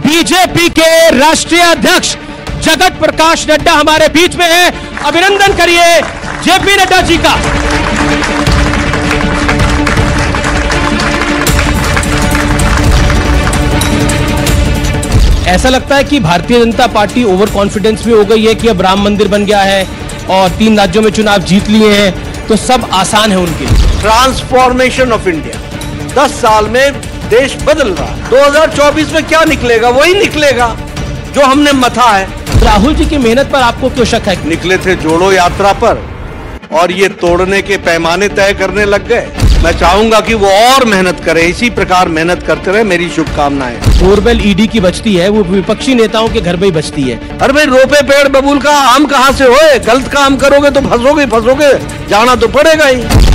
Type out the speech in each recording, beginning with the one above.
BJP के राष्ट्रीय अध्यक्ष जगत प्रकाश नड्डा हमारे बीच में है। अभिनंदन करिए जेपी नड्डा जी का। ऐसा लगता है कि Bharatiya Janata party over confidence में हो गई है कि अब राम मंदिर बन गया है और 3 राज्यों में चुनाव जीत लिए हैं तो सब आसान है उनके लिए। ट्रांसफॉर्मेशन ऑफ इंडिया, 10 साल में देश बदल रहा है। 2024 में क्या निकलेगा? वही निकलेगा जो हमने मथा है। राहुल जी की मेहनत पर आपको क्यों शक है? निकले थे जोड़ो यात्रा पर और ये तोड़ने के पैमाने तय करने लग गए। मैं चाहूंगा कि वो और मेहनत करें, इसी प्रकार मेहनत करते रहे। मेरी शुभकामनाएं। बोरवेल ईडी की बचती है, वो विपक्षी नेताओं के घर में ही बचती है। अरे भाई, रोपे पेड़ बबूल का आम कहां से होए? गलत काम करोगे तो फंसोगे, जाना तो पड़ेगा ही।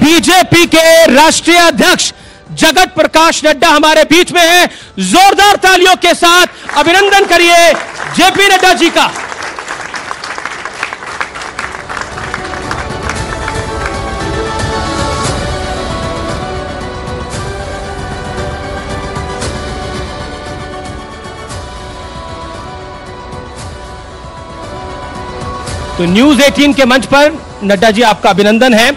बीजेपी के राष्ट्रीय अध्यक्ष जगत प्रकाश नड्डा हमारे बीच में है। जोरदार तालियों के साथ अभिनंदन करिए जेपी नड्डा जी का। तो न्यूज 18 के मंच पर नड्डा जी आपका अभिनंदन है।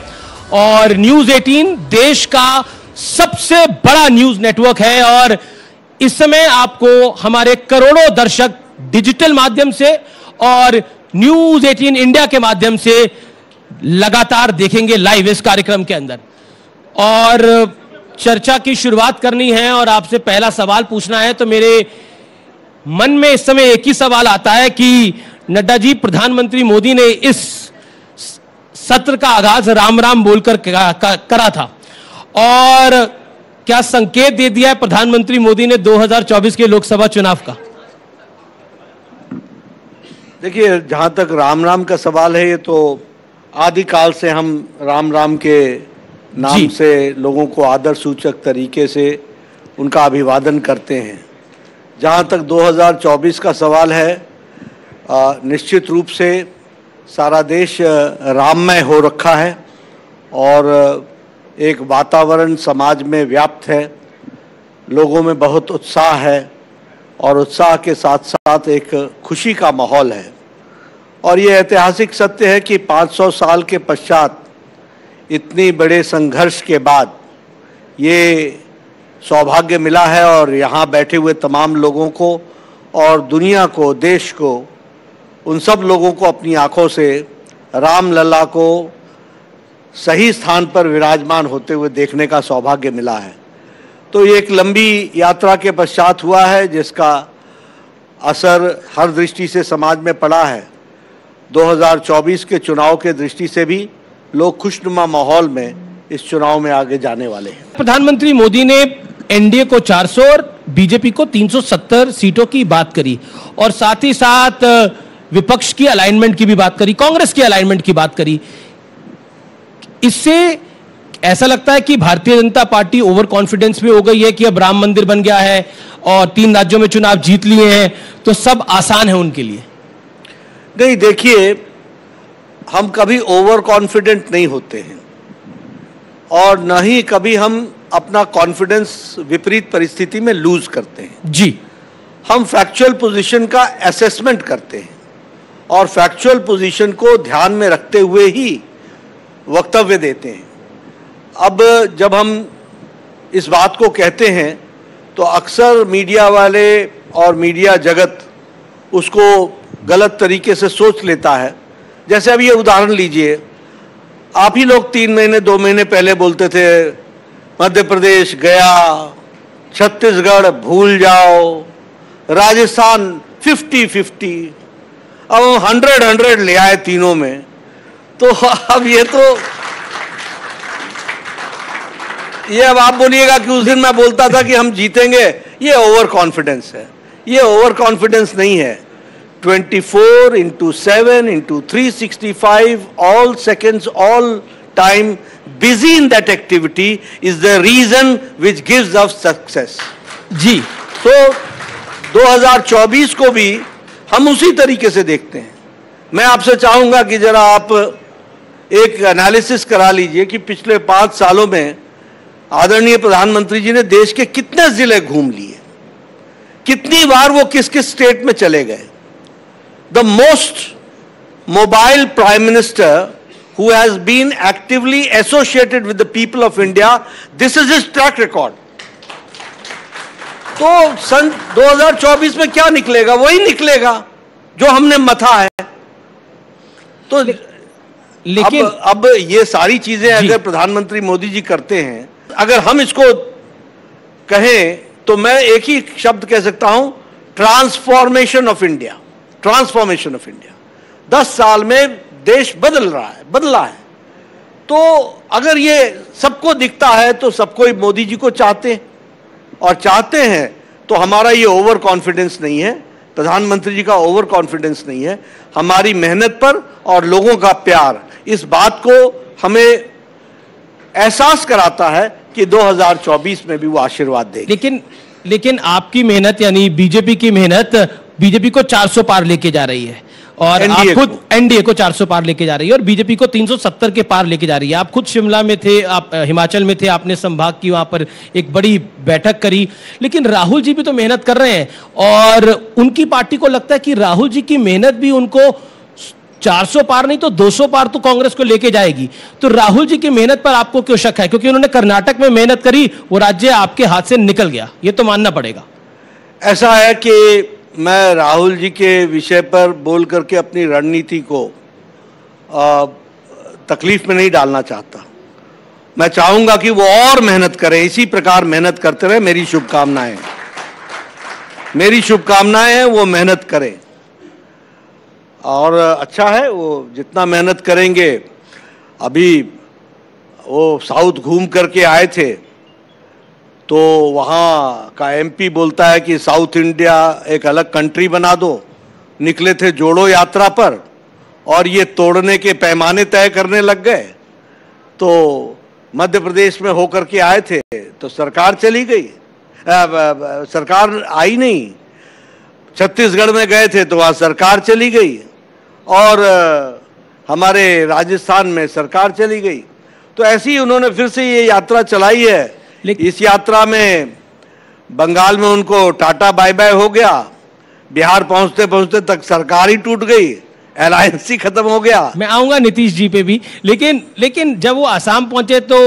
और न्यूज 18 देश का सबसे बड़ा न्यूज नेटवर्क है और इस समय आपको हमारे करोड़ों दर्शक डिजिटल माध्यम से और न्यूज 18 इंडिया के माध्यम से लगातार देखेंगे लाइव इस कार्यक्रम के अंदर। और चर्चा की शुरुआत करनी है और आपसे पहला सवाल पूछना है। तो मेरे मन में इस समय एक ही सवाल आता है कि नड्डा जी, प्रधानमंत्री मोदी ने इस सत्र का आगाज राम राम बोलकर करा था और क्या संकेत दे दिया है प्रधानमंत्री मोदी ने 2024 के लोकसभा चुनाव का? देखिए, जहां तक राम राम का सवाल है, ये तो आदिकाल से हम राम राम के नाम से लोगों को आदर सूचक तरीके से उनका अभिवादन करते हैं। जहां तक 2024 का सवाल है, निश्चित रूप से सारा देश राममय हो रखा है और एक वातावरण समाज में व्याप्त है। लोगों में बहुत उत्साह है और उत्साह के साथ साथ एक खुशी का माहौल है। और ये ऐतिहासिक सत्य है कि 500 साल के पश्चात इतनी बड़े संघर्ष के बाद ये सौभाग्य मिला है और यहाँ बैठे हुए तमाम लोगों को और दुनिया को, देश को, उन सब लोगों को अपनी आंखों से राम लला को सही स्थान पर विराजमान होते हुए देखने का सौभाग्य मिला है। तो ये एक लंबी यात्रा के पश्चात हुआ है जिसका असर हर दृष्टि से समाज में पड़ा है। 2024 के चुनाव के दृष्टि से भी लोग खुशनुमा माहौल में इस चुनाव में आगे जाने वाले हैं। प्रधानमंत्री मोदी ने एनडीए को 400 और बीजेपी को 370 सीटों की बात करी और साथ ही साथ विपक्ष की अलाइनमेंट की भी बात करी, कांग्रेस की अलाइनमेंट की बात करी। इससे ऐसा लगता है कि Bharatiya Janata party over confidence में हो गई है कि अब राम मंदिर बन गया है और 3 राज्यों में चुनाव जीत लिए हैं तो सब आसान है उनके लिए। नहीं, देखिए, हम कभी ओवर कॉन्फिडेंट नहीं होते हैं और न ही कभी हम अपना कॉन्फिडेंस विपरीत परिस्थिति में लूज करते हैं। जी, हम फैक्चुअल पोजीशन का असेसमेंट करते हैं और फैक्चुअल पोजीशन को ध्यान में रखते हुए ही वक्तव्य देते हैं। अब जब हम इस बात को कहते हैं तो अक्सर मीडिया वाले और मीडिया जगत उसको गलत तरीके से सोच लेता है। जैसे अब ये उदाहरण लीजिए, आप ही लोग 3 महीने 2 महीने पहले बोलते थे मध्य प्रदेश गया, छत्तीसगढ़ भूल जाओ, राजस्थान 50-50, अब हम 100 ले आए तीनों में। तो अब ये अब आप बोलिएगा कि उस दिन मैं बोलता था कि हम जीतेंगे, ये ओवर कॉन्फिडेंस है। ये ओवर कॉन्फिडेंस नहीं है। 24 into 7 into 365 all seconds, all time busy in that activity is the reason which gives us success. जी, तो 2024 को भी हम उसी तरीके से देखते हैं। मैं आपसे चाहूंगा कि जरा आप एक एनालिसिस करा लीजिए कि पिछले 5 सालों में आदरणीय प्रधानमंत्री जी ने देश के कितने जिले घूम लिए, कितनी बार वो किस किस स्टेट में चले गए। The most mobile prime minister who has been actively associated with the people of India, this is his track record. तो सन 2024 में क्या निकलेगा? वही निकलेगा जो हमने मथा है। तो लेकिन अब ये सारी चीजें अगर प्रधानमंत्री मोदी जी करते हैं, अगर हम इसको कहें तो मैं एक ही शब्द कह सकता हूं, transformation of India. Transformation of India. 10 साल में देश बदला है। तो अगर ये सबको दिखता है तो सबको मोदी जी को चाहते हैं, और चाहते हैं तो हमारा ये ओवर कॉन्फिडेंस नहीं है, प्रधानमंत्री जी का ओवर कॉन्फिडेंस नहीं है, हमारी मेहनत पर और लोगों का प्यार इस बात को हमें एहसास कराता है कि 2024 में भी वो आशीर्वाद देंगे। लेकिन आपकी मेहनत यानी बीजेपी की मेहनत बीजेपी को 400 पार लेके जा रही है, और आप खुद एनडीए को 400 पार लेके जा रही है, और बीजेपी को 370 के पार लेके जा रही है। आप खुद शिमला में थे, आप हिमाचल में थे, आपने संभाग की वहां पर एक बड़ी बैठक करी, लेकिन राहुल जी भी तो मेहनत कर रहे हैं, और उनकी पार्टी को लगता है कि राहुल जी की मेहनत भी उनको 400 पार नहीं तो 200 पार तो कांग्रेस को लेके जाएगी। तो राहुल जी की मेहनत पर आपको क्यों शक है? क्योंकि उन्होंने कर्नाटक में मेहनत करी, वो राज्य आपके हाथ से निकल गया, ये तो मानना पड़ेगा। ऐसा है कि मैं राहुल जी के विषय पर बोल करके अपनी रणनीति को तकलीफ में नहीं डालना चाहता। मैं चाहूंगा कि वो और मेहनत करें, इसी प्रकार मेहनत करते रहे। मेरी शुभकामनाएं हैं, वो मेहनत करें, और अच्छा है वो जितना मेहनत करेंगे। अभी वो साउथ घूम करके आए थे, तो वहाँ का एमपी बोलता है कि साउथ इंडिया एक अलग कंट्री बना दो। निकले थे जोड़ो यात्रा पर, और ये तोड़ने के पैमाने तय करने लग गए। तो मध्य प्रदेश में होकर के आए थे तो सरकार चली गई, सरकार आई नहीं। छत्तीसगढ़ में गए थे तो वहाँ सरकार चली गई, और हमारे राजस्थान में सरकार चली गई। तो ऐसे ही उन्होंने फिर से ये यात्रा चलाई है। इस यात्रा में बंगाल में उनको टाटा बाय बाय हो गया, बिहार पहुंचते पहुंचते तक सरकार ही टूट गई, अलायंस ही खत्म हो गया। मैं आऊंगा नीतीश जी पे भी, लेकिन जब वो आसाम पहुंचे तो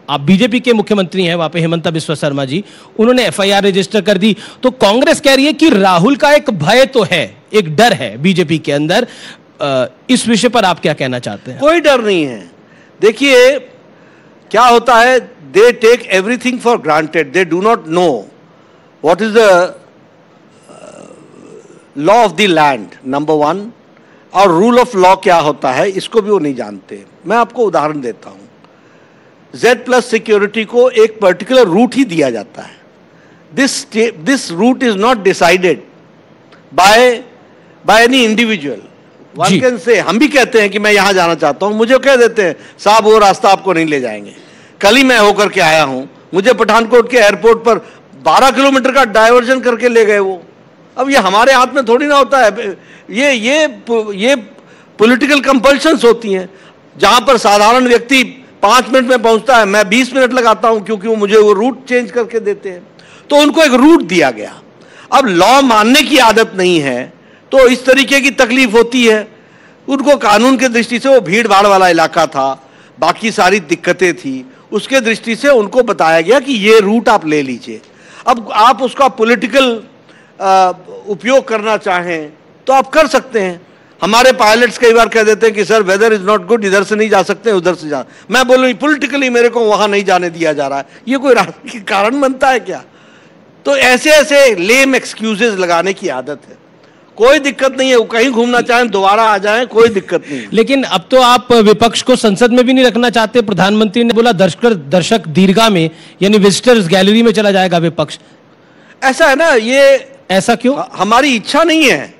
आप बीजेपी के मुख्यमंत्री हैं वहां पे, हिमंता बिस्वा शर्मा जी, उन्होंने एफआईआर रजिस्टर कर दी। तो कांग्रेस कह रही है कि राहुल का एक भय तो है, एक डर है बीजेपी के अंदर। इस विषय पर आप क्या कहना चाहते हैं? कोई डर नहीं है। देखिए क्या होता है, they take everything for granted. They do not know what is the law of the land, number one, और rule of law क्या होता है इसको भी वो नहीं जानते। मैं आपको उदाहरण देता हूँ। Z+ सिक्योरिटी को एक पर्टिकुलर रूट ही दिया जाता है। This route is not decided by any individual. One can say, हम भी कहते हैं कि मैं यहाँ जाना चाहता हूँ, मुझे कह देते हैं साहब वो रास्ता आपको नहीं ले जाएंगे। कल ही मैं होकर के आया हूं, मुझे पठानकोट के एयरपोर्ट पर 12 किलोमीटर का डायवर्जन करके ले गए वो। अब ये हमारे हाथ में थोड़ी ना होता है, ये पॉलिटिकल कंपल्शंस होती हैं। जहां पर साधारण व्यक्ति 5 मिनट में पहुंचता है, मैं 20 मिनट लगाता हूं, क्योंकि वो मुझे वो रूट चेंज करके देते हैं। तो उनको एक रूट दिया गया। अब लॉ मानने की आदत नहीं है तो इस तरीके की तकलीफ होती है। उनको कानून के दृष्टि से वो भीड़ भाड़ वाला इलाका था, बाकी सारी दिक्कतें थी, उसके दृष्टि से उनको बताया गया कि ये रूट आप ले लीजिए। अब आप उसका पॉलिटिकल उपयोग करना चाहें तो आप कर सकते हैं। हमारे पायलट्स कई बार कह देते हैं कि sir weather is not good, इधर से नहीं जा सकते, उधर से जा। मैं बोलूँ पॉलिटिकली मेरे को वहां नहीं जाने दिया जा रहा है, ये कोई कारण बनता है क्या? तो ऐसे ऐसे लेम एक्सक्यूजेस लगाने की आदत है। कोई दिक्कत नहीं है, वो कहीं घूमना चाहें दोबारा आ जाएं, कोई दिक्कत नहीं। लेकिन अब तो आप विपक्ष को संसद में भी नहीं रखना चाहते। प्रधानमंत्री ने बोला दर्शक दीर्घा में यानी विजिटर्स गैलरी में चला जाएगा विपक्ष। ऐसा है ना, ये ऐसा क्यों? हमारी इच्छा नहीं है,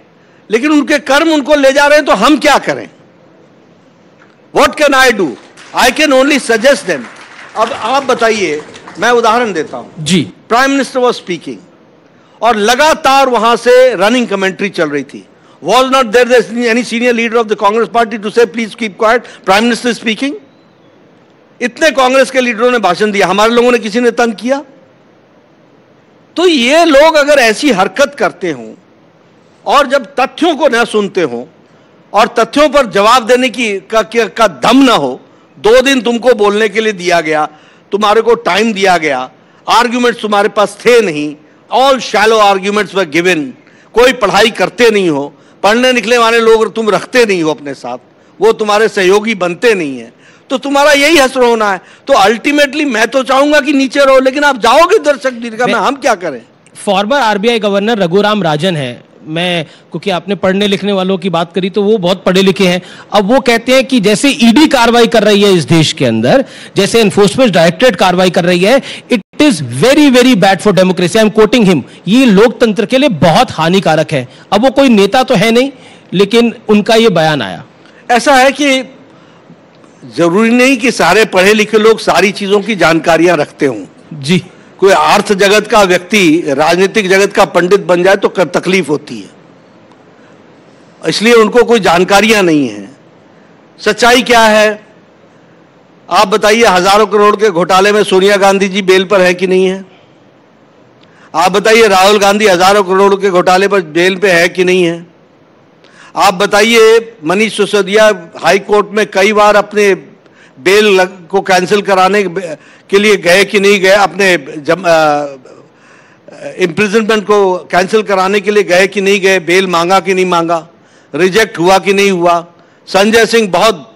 लेकिन उनके कर्म उनको ले जा रहे हैं, तो हम क्या करें? What can I do? I can only suggest them. अब आप बताइए, मैं उदाहरण देता हूं जी। प्राइम मिनिस्टर वाज स्पीकिंग और लगातार वहां से रनिंग कमेंट्री चल रही थी। Was not there any senior leader of the Congress party to say please keep quiet, Prime Minister is speaking? इतने कांग्रेस के लीडरों ने भाषण दिया, हमारे लोगों ने किसी ने तंग किया? तो ये लोग अगर ऐसी हरकत करते हों और जब तथ्यों को न सुनते हों और तथ्यों पर जवाब देने का दम ना हो, 2 दिन तुमको बोलने के लिए दिया गया, तुम्हारे को टाइम दिया गया, आर्ग्यूमेंट्स तुम्हारे पास थे नहीं, all shallow arguments were given, कोई पढ़ाई करते नहीं हो, पढ़ने निकले वाले लोग तुम रखते नहीं हो अपने साथ, वो तुम्हारे सहयोगी बनते नहीं है, तो तुम्हारा यही हश्र होना है। तो अल्टीमेटली मैं तो चाहूंगा कि नीचे रहो, लेकिन आप जाओगे दर्शक दीर्घा में, हम क्या करें? Farmer RBI governor Raghuram Rajan है, मैं क्योंकि आपने पढ़ने लिखने वालों की बात करी तो वो बहुत पढ़े लिखे हैं। अब वो कहते हैं कि जैसे ईडी कार्रवाई कर रही है इस देश के अंदर, जैसे एनफोर्समेंट डायरेक्टरेट कार्रवाई कर रही है, it is very very bad for democracy. I am quoting him, ये लोकतंत्र के लिए बहुत हानिकारक है। अब वो कोई नेता तो है नहीं, लेकिन उनका ये बयान आया। ऐसा है कि जरूरी नहीं कि सारे पढ़े लिखे लोग सारी चीजों की जानकारियां रखते हों जी। कोई अर्थ जगत का व्यक्ति राजनीतिक जगत का पंडित बन जाए तो तकलीफ होती है, इसलिए उनको कोई जानकारियां नहीं है। सच्चाई क्या है आप बताइए? हजारों करोड़ के घोटाले में सोनिया गांधी जी बेल पर है कि नहीं है? आप बताइए राहुल गांधी हजारों करोड़ के घोटाले पर बेल पे है कि नहीं है? आप बताइए मनीष सिसोदिया हाई कोर्ट में कई बार अपने बेल को कैंसिल कराने के लिए गए कि नहीं गए, अपने इम्प्रिजनमेंट को कैंसिल कराने के लिए गए कि नहीं गए, बेल मांगा कि नहीं मांगा, रिजेक्ट हुआ कि नहीं हुआ। संजय सिंह बहुत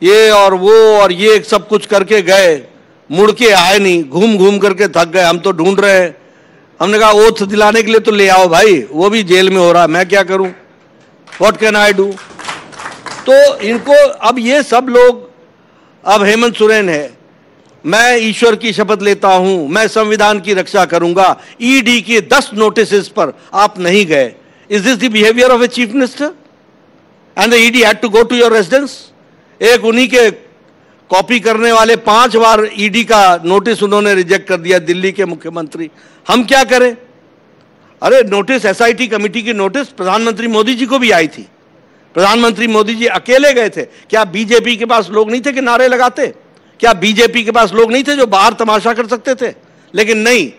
ये और वो और ये सब कुछ करके गए, मुड़ के आए नहीं, घूम घूम करके थक गए, हम तो ढूंढ रहे हैं। हमने कहा ओथ दिलाने के लिए तो ले आओ भाई, वो भी जेल में हो रहा है, मैं क्या करूं, व्हाट कैन आई डू? तो इनको अब ये सब लोग, अब हेमंत सोरेन है, मैं ईश्वर की शपथ लेता हूं, मैं संविधान की रक्षा करूंगा, ईडी के 10 नोटिस पर आप नहीं गए। Is this the behaviour of a chief minister? And the ED had to go to your residence. एक उन्हीं के कॉपी करने वाले 5 बार ईडी का नोटिस उन्होंने रिजेक्ट कर दिया, दिल्ली के मुख्यमंत्री। हम क्या करें? अरे नोटिस, एसआईटी कमेटी की नोटिस प्रधानमंत्री मोदी जी को भी आई थी। प्रधानमंत्री मोदी जी अकेले गए थे? क्या बीजेपी के पास लोग नहीं थे कि नारे लगाते? क्या बीजेपी के पास लोग नहीं थे जो बाहर तमाशा कर सकते थे? लेकिन नहीं,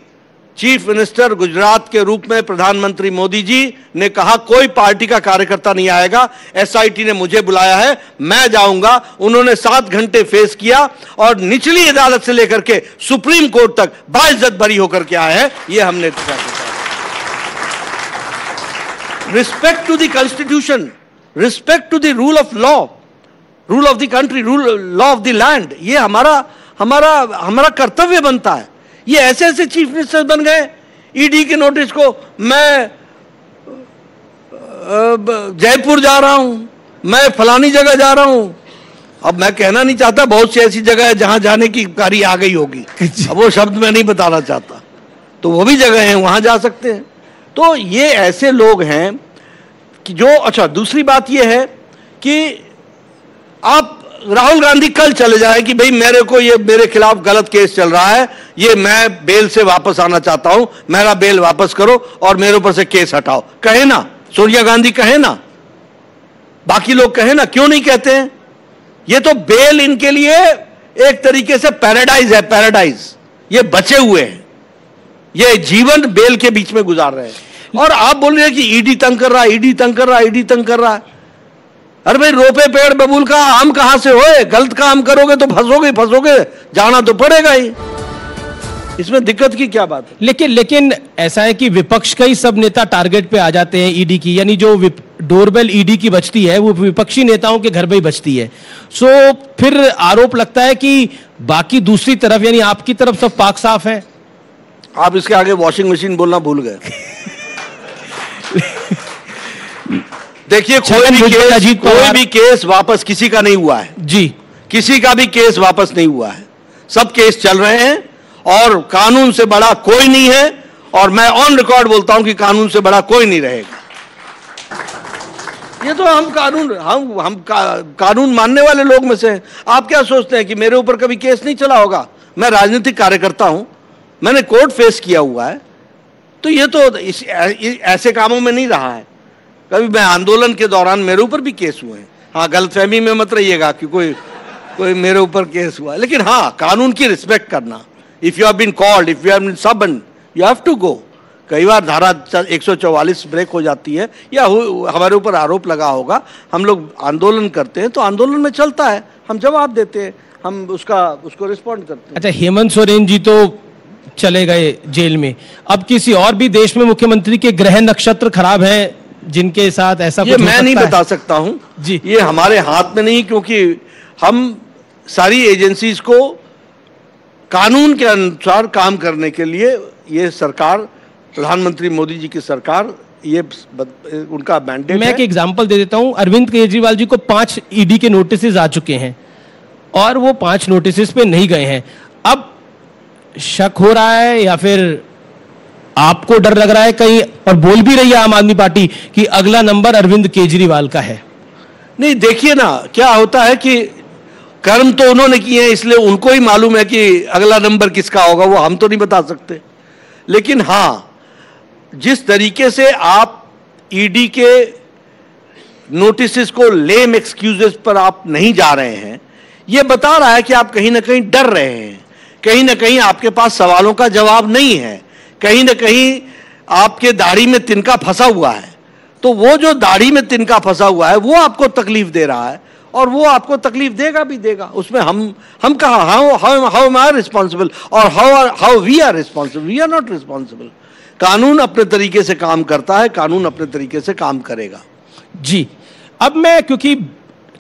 चीफ मिनिस्टर गुजरात के रूप में प्रधानमंत्री मोदी जी ने कहा कोई पार्टी का कार्यकर्ता नहीं आएगा, एसआईटी ने मुझे बुलाया है, मैं जाऊंगा। उन्होंने 7 घंटे फेस किया और निचली अदालत से लेकर के सुप्रीम कोर्ट तक बाइज्जत बरी होकर के आए हैं। ये हमने respect to the constitution, respect to the rule of law, rule of the country, law of the land, ये हमारा कर्तव्य बनता है। ये ऐसे ऐसे चीफ मिनिस्टर बन गए, ईडी के नोटिस को मैं जयपुर जा रहा हूं, मैं फलानी जगह जा रहा हूं। अब मैं कहना नहीं चाहता, बहुत सी ऐसी जगह है जहां जाने की बारी आ गई होगी, अब वो शब्द मैं नहीं बताना चाहता, तो वो भी जगह है वहां जा सकते हैं। तो ये ऐसे लोग हैं कि जो, अच्छा दूसरी बात ये है कि आप राहुल गांधी कल चले जाए कि भाई मेरे को ये मेरे खिलाफ गलत केस चल रहा है, ये मैं बेल से वापस आना चाहता हूं, मेरा बेल वापस करो और मेरे ऊपर से केस हटाओ, कहे ना, सोनिया गांधी कहे ना, बाकी लोग कहे ना, क्यों नहीं कहते हैं? ये तो बेल इनके लिए एक तरीके से पैराडाइज है, पैराडाइज। ये बचे हुए हैं, ये जीवन बेल के बीच में गुजार रहे हैं। और आप बोल रहे हैं कि ईडी तंग कर रहा है, ईडी तंग कर रहा है, ईडी तंग कर रहा है। अरे भाई रोपे पेड़ बबूल का आम कहां से होए? गलत काम करोगे तो फंसोगे, जाना तो पड़ेगा ही, इसमें दिक्कत की क्या बात है? लेकिन ऐसा है कि विपक्ष का ही सब नेता टारगेट पे आ जाते हैं ईडी की, यानी जो डोरबेल ईडी की बजती है वो विपक्षी नेताओं के घर पे ही बजती है। सो फिर आरोप लगता है कि बाकी दूसरी तरफ यानी आपकी तरफ सब पाक साफ है। आप इसके आगे वॉशिंग मशीन बोलना भूल गए। देखिए कोई भी केस वापस किसी का नहीं हुआ है जी, किसी का भी केस वापस नहीं हुआ है, सब केस चल रहे हैं और कानून से बड़ा कोई नहीं है। और मैं ऑन रिकॉर्ड बोलता हूं कि कानून से बड़ा कोई नहीं रहेगा। ये तो हम कानून मानने वाले लोग में से हैं। आप क्या सोचते हैं कि मेरे ऊपर कभी केस नहीं चला होगा? मैं राजनीतिक कार्यकर्ता हूं, मैंने कोर्ट फेस किया हुआ है, तो ये तो ऐसे कामों में नहीं रहा है। कभी मैं आंदोलन के दौरान मेरे ऊपर भी केस हुए हैं। हाँ, गलतफहमी में मत रहिएगा कि कोई कोई मेरे ऊपर केस हुआ, लेकिन हाँ, कानून की रिस्पेक्ट करना। If you have been called, if you have been सबन, यू हैव टू गो। कई बार धारा 144 ब्रेक हो जाती है या हमारे ऊपर आरोप लगा होगा, हम लोग आंदोलन करते हैं तो आंदोलन में चलता है, हम जवाब देते हैं, हम उसको रिस्पॉन्ड करते हैं। अच्छा, हेमंत सोरेन जी तो चले गए जेल में, अब किसी और भी देश में मुख्यमंत्री के ग्रह नक्षत्र खराब हैं जिनके साथ ऐसा कुछ हो सकता है? मैं नहीं बता सकता हूं जी, ये हमारे हाथ में नहीं, क्योंकि हम सारी एजेंसीज को कानून के अनुसार काम करने के लिए, ये सरकार, प्रधानमंत्री मोदी जी की सरकार, ये उनका मैंडेट है। मैं एक एग्जांपल दे देता हूं, अरविंद केजरीवाल जी को 5 ईडी के नोटिस आ चुके हैं और वो 5 नोटिस पे नहीं गए हैं। अब शक हो रहा है या फिर आपको डर लग रहा है कहीं, और बोल भी रही है आम आदमी पार्टी कि अगला नंबर अरविंद केजरीवाल का है? नहीं, देखिए ना क्या होता है कि कर्म तो उन्होंने किए हैं, इसलिए उनको ही मालूम है कि अगला नंबर किसका होगा, वो हम तो नहीं बता सकते। लेकिन हाँ, जिस तरीके से आप ईडी के नोटिस को लेम एक्सक्यूजेस पर आप नहीं जा रहे हैं, यह बता रहा है कि आप कहीं ना कहीं डर रहे हैं, कहीं ना कहीं आपके पास सवालों का जवाब नहीं है, कहीं ना कहीं आपके दाढ़ी में तिनका फंसा हुआ है। तो वो जो दाढ़ी में तिनका फंसा हुआ है वो आपको तकलीफ दे रहा है और वो आपको तकलीफ देगा भी देगा। उसमें हम कहा हाउ एम आई रिस्पॉन्सिबल और how we are responsible? We are not responsible. कानून अपने तरीके से काम करता है, कानून अपने तरीके से काम करेगा। जी, अब मैं, क्योंकि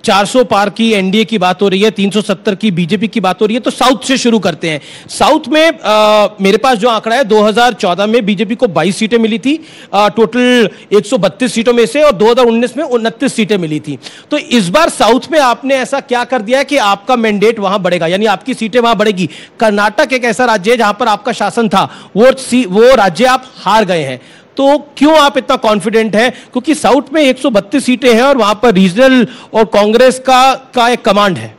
400 पार की एनडीए की बात हो रही है, 370 की बीजेपी की बात हो रही है, तो साउथ से शुरू करते हैं। साउथ में मेरे पास जो आंकड़ा है, 2014 में बीजेपी को 22 सीटें मिली थी टोटल 132 सीटों में से, और 2019 में 29 सीटें मिली थी। तो इस बार साउथ में आपने ऐसा क्या कर दिया है कि आपका मैंडेट वहां बढ़ेगा, यानी आपकी सीटें वहां बढ़ेगी? कर्नाटक एक ऐसा राज्य है जहां पर आपका शासन था, वो राज्य आप हार गए हैं, तो क्यों आप इतना कॉन्फिडेंट हैं? क्योंकि साउथ में 132 सीटें हैं और वहां पर रीजनल और कांग्रेस का एक कमांड है।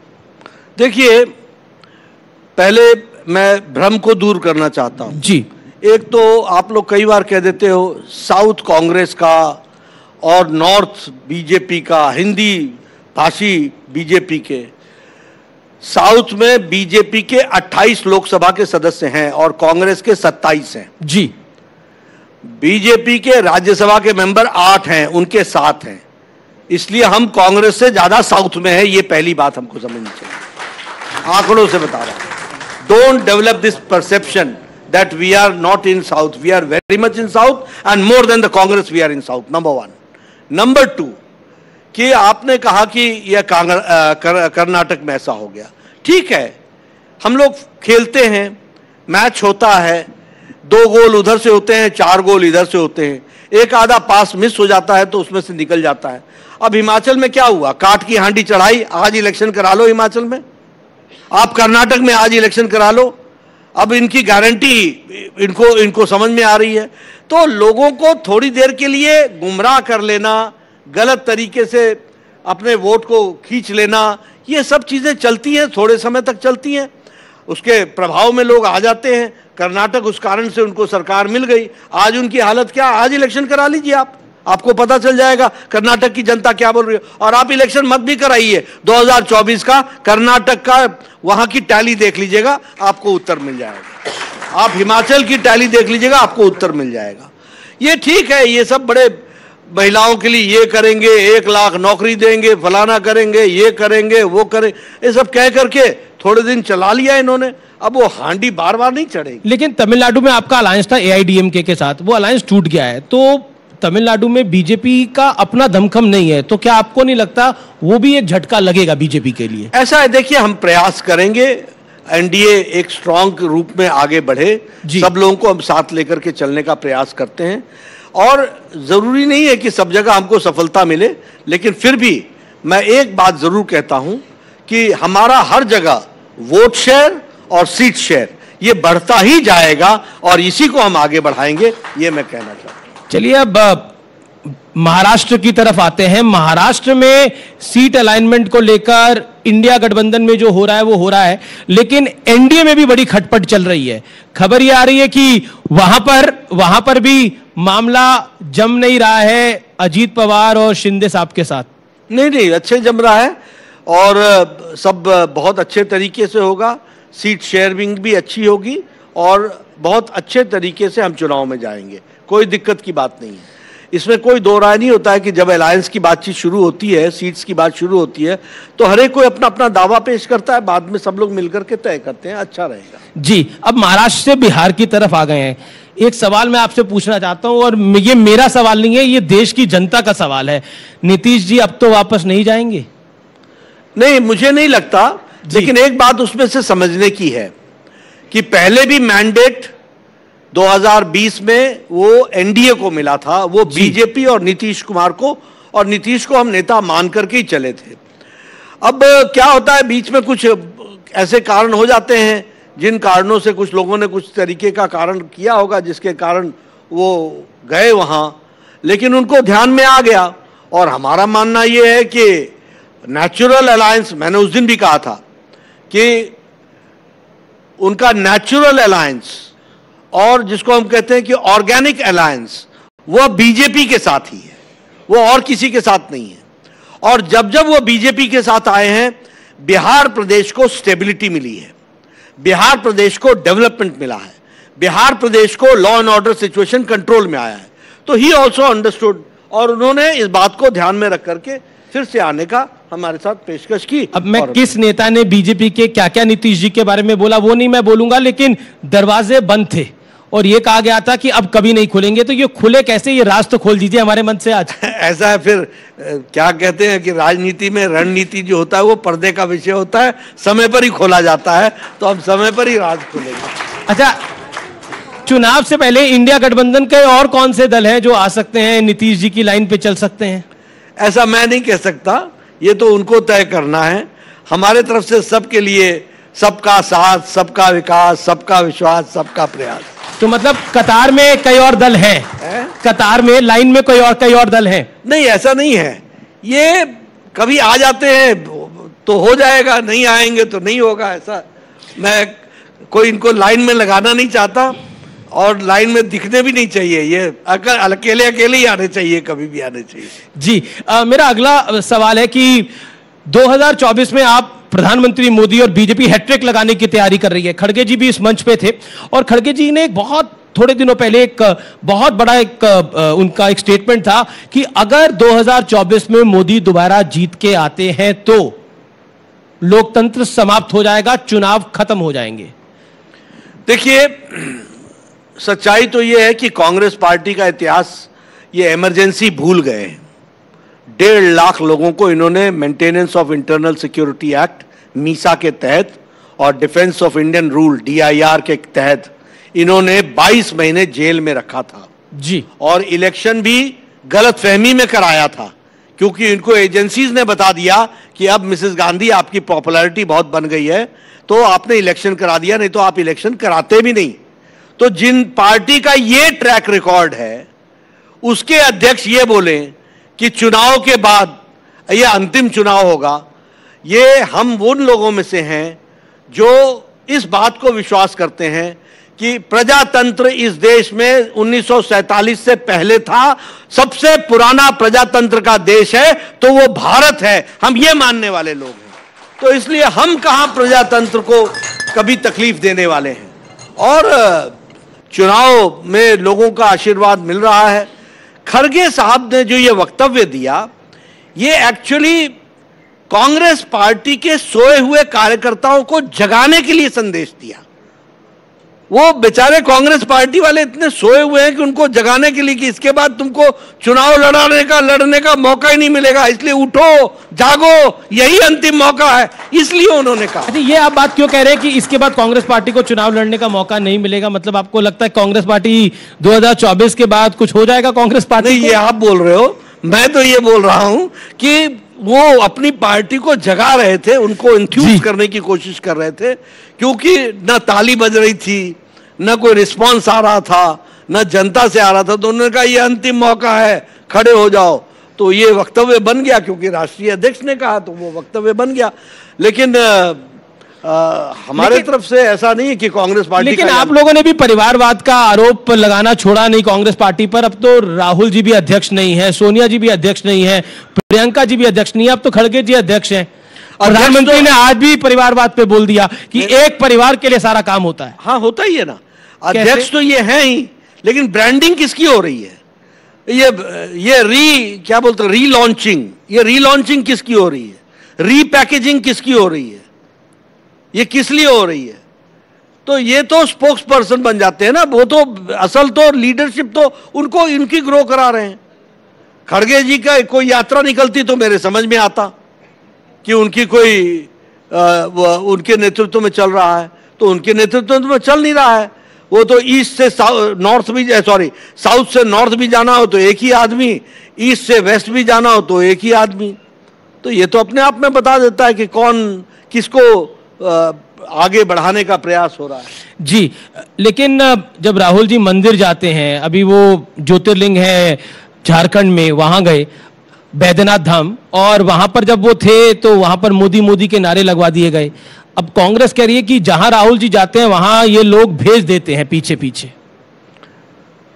देखिए, पहले मैं भ्रम को दूर करना चाहता हूं जी। एक तो आप लोग कई बार कह देते हो साउथ कांग्रेस का और नॉर्थ बीजेपी का, हिंदी भाषी बीजेपी के। साउथ में बीजेपी के 28 लोकसभा के सदस्य हैं और कांग्रेस के 27 हैं। जी। बीजेपी के राज्यसभा के मेंबर 8 हैं, उनके 7 हैं, इसलिए हम कांग्रेस से ज्यादा साउथ में है, ये पहली बात हमको समझनी चाहिए। आंकड़ों से बता रहा हूं। Don't develop this perception that we are not in south, we are very much in south and more than the Congress we are in south, number 1। Number 2 कि आपने कहा कि यह कर्नाटक में ऐसा हो गया। ठीक है, हम लोग खेलते हैं, मैच होता है, 2 गोल उधर से होते हैं, 4 गोल इधर से होते हैं, एक आधा पास मिस हो जाता है तो उसमें से निकल जाता है। अब हिमाचल में क्या हुआ? काट की हांडी चढ़ाई, आज इलेक्शन करा लो हिमाचल में, आप कर्नाटक में आज इलेक्शन करा लो। अब इनकी गारंटी इनको समझ में आ रही है। तो लोगों को थोड़ी देर के लिए गुमराह कर लेना, गलत तरीके से अपने वोट को खींच लेना, ये सब चीजें चलती हैं, थोड़े समय तक चलती हैं, उसके प्रभाव में लोग आ जाते हैं। कर्नाटक उस कारण से उनको सरकार मिल गई। आज उनकी हालत क्या? आज इलेक्शन करा लीजिए, आपको पता चल जाएगा कर्नाटक की जनता क्या बोल रही है। और आप इलेक्शन मत भी कराइए 2024 का, कर्नाटक का वहां की टैली देख लीजिएगा, आपको उत्तर मिल जाएगा। आप हिमाचल की टैली देख लीजिएगा, आपको उत्तर मिल जाएगा। ये ठीक है, ये सब बड़े महिलाओं के लिए ये करेंगे, 1 लाख नौकरी देंगे, फलाना करेंगे, ये करेंगे, वो करें, ये सब कह करके थोड़े दिन चला लिया इन्होंने। अब वो हांडी बार बार नहीं चढ़ेगी। लेकिन तमिलनाडु में आपका अलायंस था एआईडीएमके के साथ, वो अलायंस टूट गया है, तो तमिलनाडु में बीजेपी का अपना दमखम नहीं है, तो क्या आपको नहीं लगता वो भी एक झटका लगेगा बीजेपी के लिए? ऐसा है, देखिए, हम प्रयास करेंगे एनडीए एक स्ट्रांग रूप में आगे बढ़े, सब लोगों को हम साथ लेकर के चलने का प्रयास करते हैं। और जरूरी नहीं है कि सब जगह हमको सफलता मिले, लेकिन फिर भी मैं एक बात जरूर कहता हूं कि हमारा हर जगह वोट शेयर और सीट शेयर ये बढ़ता ही जाएगा और इसी को हम आगे बढ़ाएंगे, ये मैं कहना चाहता हूं। चलिए, अब महाराष्ट्र की तरफ आते हैं। महाराष्ट्र में सीट अलाइनमेंट को लेकर इंडिया गठबंधन में जो हो रहा है वो हो रहा है, लेकिन एनडीए में भी बड़ी खटपट चल रही है। खबर ये आ रही है कि वहां पर भी मामला जम नहीं रहा है अजीत पवार और शिंदे साहब के साथ। नहीं, अच्छे जम रहा है और सब बहुत अच्छे तरीके से होगा, सीट शेयरिंग भी अच्छी होगी और बहुत अच्छे तरीके से हम चुनाव में जाएंगे, कोई दिक्कत की बात नहीं है। इसमें कोई दो राय नहीं होता है कि जब अलायंस की बातचीत शुरू होती है, सीट्स की बात शुरू होती है, तो हर एक कोई अपना अपना दावा पेश करता है, बाद में सब लोग मिलकर के तय करते हैं, अच्छा रहेगा। जी, अब महाराष्ट्र से बिहार की तरफ आ गए हैं। एक सवाल मैं आपसे पूछना चाहता हूं, और ये मेरा सवाल नहीं है, ये देश की जनता का सवाल है। नीतीश जी अब तो वापस नहीं जाएंगे? नहीं, मुझे नहीं लगता, लेकिन एक बात उसमें से समझने की है कि पहले भी मैंडेट 2020 में वो एनडीए को मिला था, वो बीजेपी और नीतीश कुमार को, और नीतीश को हम नेता मान करके ही चले थे। अब क्या होता है, बीच में कुछ ऐसे कारण हो जाते हैं जिन कारणों से कुछ लोगों ने कुछ तरीके का कारण किया होगा जिसके कारण वो गए वहाँ, लेकिन उनको ध्यान में आ गया। और हमारा मानना ये है कि नेचुरल अलायंस, मैंने उस दिन भी कहा था कि उनका नेचुरल अलायंस और जिसको हम कहते हैं कि ऑर्गेनिक अलायंस, वह बीजेपी के साथ ही है, वो और किसी के साथ नहीं है। और जब जब वो बीजेपी के साथ आए हैं, बिहार प्रदेश को स्टेबिलिटी मिली है, बिहार प्रदेश को डेवलपमेंट मिला है, बिहार प्रदेश को law and order situation control में आया है। तो ही ऑल्सो अंडरस्टूड, और उन्होंने इस बात को ध्यान में रख करके फिर से आने का हमारे साथ पेशकश की। अब मैं किस नेता ने बीजेपी के क्या क्या नीतीश जी के बारे में बोला वो नहीं मैं बोलूंगा, लेकिन दरवाजे बंद थे और ये कहा गया था कि अब कभी नहीं खुलेंगे, तो ये खुले कैसे? ये राज तो खोल दीजिए हमारे मन से आज। ऐसा है, फिर क्या कहते हैं कि राजनीति में रणनीति जो होता है वो पर्दे का विषय होता है, समय पर ही खोला जाता है, तो अब समय पर ही राज खुलेगा। अच्छा, चुनाव से पहले इंडिया गठबंधन के और कौन से दल हैं जो आ सकते हैं, नीतीश जी की लाइन पे चल सकते हैं? ऐसा मैं नहीं कह सकता, ये तो उनको तय करना है। हमारे तरफ से सबके लिए सबका साथ, सबका विकास, सबका विश्वास, सबका प्रयास। तो मतलब कतार में कई और दल हैं कतार में लाइन में कई और दल हैं? नहीं, ऐसा नहीं है, ये कभी आ जाते हैं तो हो जाएगा, नहीं आएंगे तो नहीं होगा। ऐसा मैं कोई इनको लाइन में लगाना नहीं चाहता और लाइन में दिखने भी नहीं चाहिए, ये अकेले अकेले ही आने चाहिए, कभी भी आने चाहिए। जी, मेरा अगला सवाल है कि 2024 में आप प्रधानमंत्री मोदी और बीजेपी हैट्रिक लगाने की तैयारी कर रही है। खड़गे जी भी इस मंच पे थे और खड़गे जी ने थोड़े दिनों पहले एक बहुत बड़ा उनका एक स्टेटमेंट था कि अगर 2024 में मोदी दोबारा जीत के आते हैं तो लोकतंत्र समाप्त हो जाएगा, चुनाव खत्म हो जाएंगे। देखिए, सच्चाई तो यह है कि कांग्रेस पार्टी का इतिहास ये इमरजेंसी भूल गए हैं। 1.5 लाख लोगों को इन्होंने maintenance of internal security act Misa के तहत और defence of Indian rule DIR के तहत इन्होंने 22 महीने जेल में रखा था जी। और इलेक्शन भी गलतफहमी में कराया था, क्योंकि इनको एजेंसीज ने बता दिया कि अब मिसेस गांधी आपकी पॉपुलैरिटी बहुत बन गई है तो आपने इलेक्शन करा दिया, नहीं तो आप इलेक्शन कराते भी नहीं। तो जिन पार्टी का ये ट्रैक रिकॉर्ड है, उसके अध्यक्ष ये बोले कि चुनाव के बाद ये अंतिम चुनाव होगा, ये हम उन लोगों में से हैं जो इस बात को विश्वास करते हैं कि प्रजातंत्र इस देश में 1947 से पहले था, सबसे पुराना प्रजातंत्र का देश है तो वो भारत है, हम ये मानने वाले लोग हैं। तो इसलिए हम कहां प्रजातंत्र को कभी तकलीफ देने वाले हैं। और चुनाव में लोगों का आशीर्वाद मिल रहा है। खड़गे साहब ने जो ये वक्तव्य दिया, ये एक्चुअली कांग्रेस पार्टी के सोए हुए कार्यकर्ताओं को जगाने के लिए संदेश दिया। वो बेचारे कांग्रेस पार्टी वाले इतने सोए हुए हैं कि उनको जगाने के लिए कि इसके बाद तुमको चुनाव लड़ने का मौका ही नहीं मिलेगा, इसलिए उठो, जागो, यही अंतिम मौका है, इसलिए उन्होंने कहा। ये आप बात क्यों कह रहे हैं कि इसके बाद कांग्रेस पार्टी को चुनाव लड़ने का मौका नहीं मिलेगा? मतलब आपको लगता है कांग्रेस पार्टी 2024 के बाद कुछ हो जाएगा कांग्रेस पार्टी? नहीं, ये आप बोल रहे हो, मैं तो ये बोल रहा हूं कि वो अपनी पार्टी को जगा रहे थे, उनको इंथ्यूज करने की कोशिश कर रहे थे, क्योंकि न ताली बज रही थी, न कोई रिस्पांस आ रहा था, न जनता से आ रहा था। तो उन्होंने कहा ये अंतिम मौका है, खड़े हो जाओ। तो ये वक्तव्य बन गया, क्योंकि राष्ट्रीय अध्यक्ष ने कहा तो वो वक्तव्य बन गया। लेकिन हमारे तरफ से ऐसा नहीं है कि कांग्रेस पार्टी। लेकिन आप लोगों ने भी परिवारवाद का आरोप लगाना छोड़ा नहीं कांग्रेस पार्टी पर। अब तो राहुल जी भी अध्यक्ष नहीं है, सोनिया जी भी अध्यक्ष नहीं है, प्रियंका जी भी अध्यक्ष नहीं है, अब तो खड़गे जी अध्यक्ष हैं। प्रधानमंत्री ने आज भी परिवारवाद पे बोल दिया कि एक परिवार के लिए सारा काम होता है। हाँ, होता ही है ना। अध्यक्ष तो ये है ही, लेकिन ब्रांडिंग किसकी हो रही है? ये क्या बोलते हैं, रीलॉन्चिंग, ये रीलॉन्चिंग किसकी हो रही है? रीपैकेजिंग किसकी हो रही है? ये किस लिए हो रही है? तो ये तो स्पोक्स पर्सन बन जाते हैं ना, वो तो असल तो लीडरशिप तो उनको इनकी ग्रो करा रहे हैं। खड़गे जी का कोई यात्रा निकलती तो मेरे समझ में आता कि उनकी कोई उनके नेतृत्व में चल रहा है, तो उनके नेतृत्व में चल नहीं रहा है। वो तो ईस्ट से नॉर्थ भी, साउथ से नॉर्थ भी जाना हो तो एक ही आदमी, ईस्ट से वेस्ट भी जाना हो तो एक ही आदमी। तो ये तो अपने आप में बता देता है कि कौन किसको आगे बढ़ाने का प्रयास हो रहा है। जी, लेकिन जब राहुल जी मंदिर जाते हैं, अभी वो ज्योतिर्लिंग है झारखंड में, वहां गए बैद्यनाथ धाम, और वहां पर जब वो थे तो वहां पर मोदी मोदी के नारे लगवा दिए गए। अब कांग्रेस कह रही है कि जहां राहुल जी जाते हैं वहां ये लोग भेज देते हैं पीछे पीछे।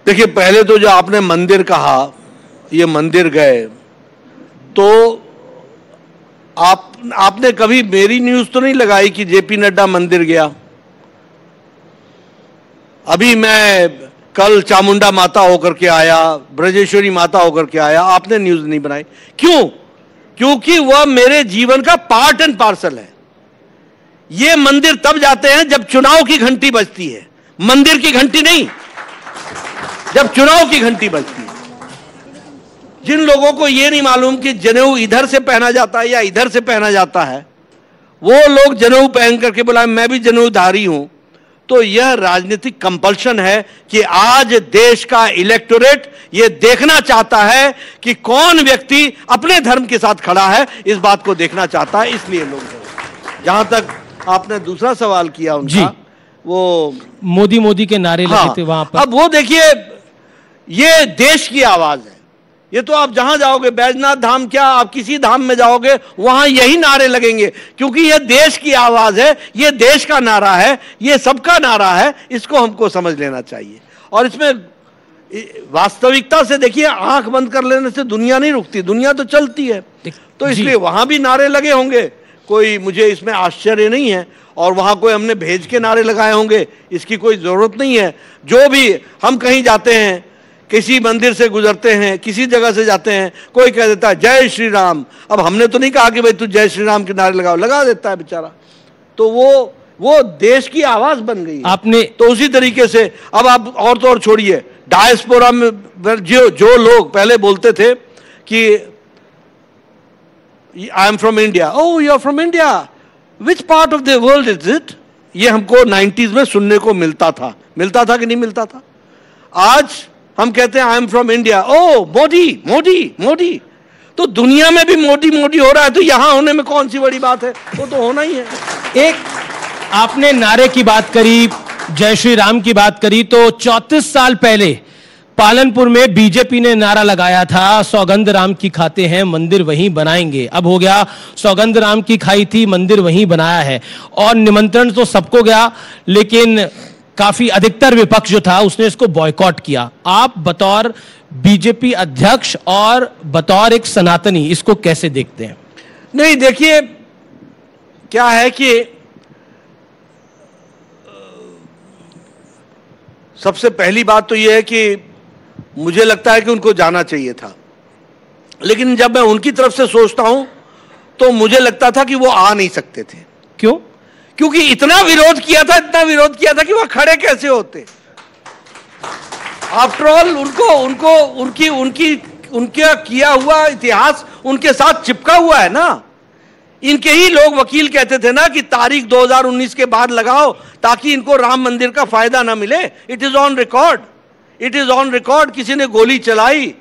देखिए, पहले तो जो आपने मंदिर कहा, ये मंदिर गए, तो आपने कभी मेरी न्यूज तो नहीं लगाई कि जेपी नड्डा मंदिर गया। अभी मैं कल चामुंडा माता होकर के आया, ब्रजेश्वरी माता होकर के आया, आपने न्यूज नहीं बनाई। क्यों? क्योंकि वह मेरे जीवन का पार्ट एंड पार्सल है। ये मंदिर तब जाते हैं जब चुनाव की घंटी बजती है, मंदिर की घंटी नहीं, जब चुनाव की घंटी बजती है। जिन लोगों को यह नहीं मालूम कि जनेऊ इधर से पहना जाता है या इधर से पहना जाता है, वो लोग जनेऊ पहन करके बोला मैं भी जनेऊधारी हूं, तो यह राजनीतिक कंपल्शन है कि आज देश का इलेक्टोरेट यह देखना चाहता है कि कौन व्यक्ति अपने धर्म के साथ खड़ा है, इस बात को देखना चाहता है, इसलिए लोग। जहां तक आपने दूसरा सवाल किया उनका, वो मोदी के नारे लगे थे वहां पर। अब वो देखिए, ये देश की आवाज है। ये तो आप जहां जाओगे, बैजनाथ धाम क्या, आप किसी धाम में जाओगे वहां यही नारे लगेंगे, क्योंकि यह देश की आवाज है, यह देश का नारा है, यह सबका नारा है। इसको हमको समझ लेना चाहिए। और इसमें वास्तविकता से देखिए, आंख बंद कर लेने से दुनिया नहीं रुकती, दुनिया तो चलती है। तो इसलिए वहां भी नारे लगे होंगे, कोई मुझे इसमें आश्चर्य नहीं है। और वहां कोई हमने भेज के नारे लगाए होंगे, इसकी कोई जरूरत नहीं है। जो भी हम कहीं जाते हैं, किसी मंदिर से गुजरते हैं, किसी जगह से जाते हैं, कोई कह देता है जय श्री राम। अब हमने तो नहीं कहा कि भाई तू जय श्री राम के नारे लगाओ, लगा देता है बेचारा। तो वो देश की आवाज बन गई है। आपने तो उसी तरीके से अब आप और तो और छोड़िए, डायस्पोरा में जो लोग पहले बोलते थे कि I am from India, oh you are from India, which part of the world is it, ये हमको 90s में सुनने को मिलता था कि नहीं मिलता था। आज हम कहते हैं आई एम फ्रॉम इंडिया, ओ मोदी मोदी मोदी। तो दुनिया में भी मोदी मोदी हो रहा है, तो यहां होने में कौन सी बड़ी बात है, वो तो होना ही है। एक आपने नारे की बात करी, जय श्री राम की बात करी, तो 34 साल पहले पालनपुर में बीजेपी ने नारा लगाया था, सौगंध राम की खाते हैं मंदिर वहीं बनाएंगे। अब हो गया, सौगंध राम की खाई थी, मंदिर वहीं बनाया है। और निमंत्रण तो सबको गया, लेकिन काफी अधिकतर विपक्ष जो था उसने इसको बॉयकॉट किया। आप बतौर बीजेपी अध्यक्ष और बतौर एक सनातनी इसको कैसे देखते हैं? नहीं, देखिए क्या है कि सबसे पहली बात तो यह है कि मुझे लगता है कि उनको जाना चाहिए था, लेकिन जब मैं उनकी तरफ से सोचता हूं तो मुझे लगता था कि वो आ नहीं सकते थे। क्यों? क्योंकि इतना विरोध किया था कि वह खड़े कैसे होते। आफ्टर ऑल उनका किया हुआ इतिहास उनके साथ चिपका हुआ है ना। इनके ही लोग वकील कहते थे ना कि तारीख 2019 के बाद लगाओ ताकि इनको राम मंदिर का फायदा ना मिले। It is on record, it is on record. किसी ने गोली चलाई,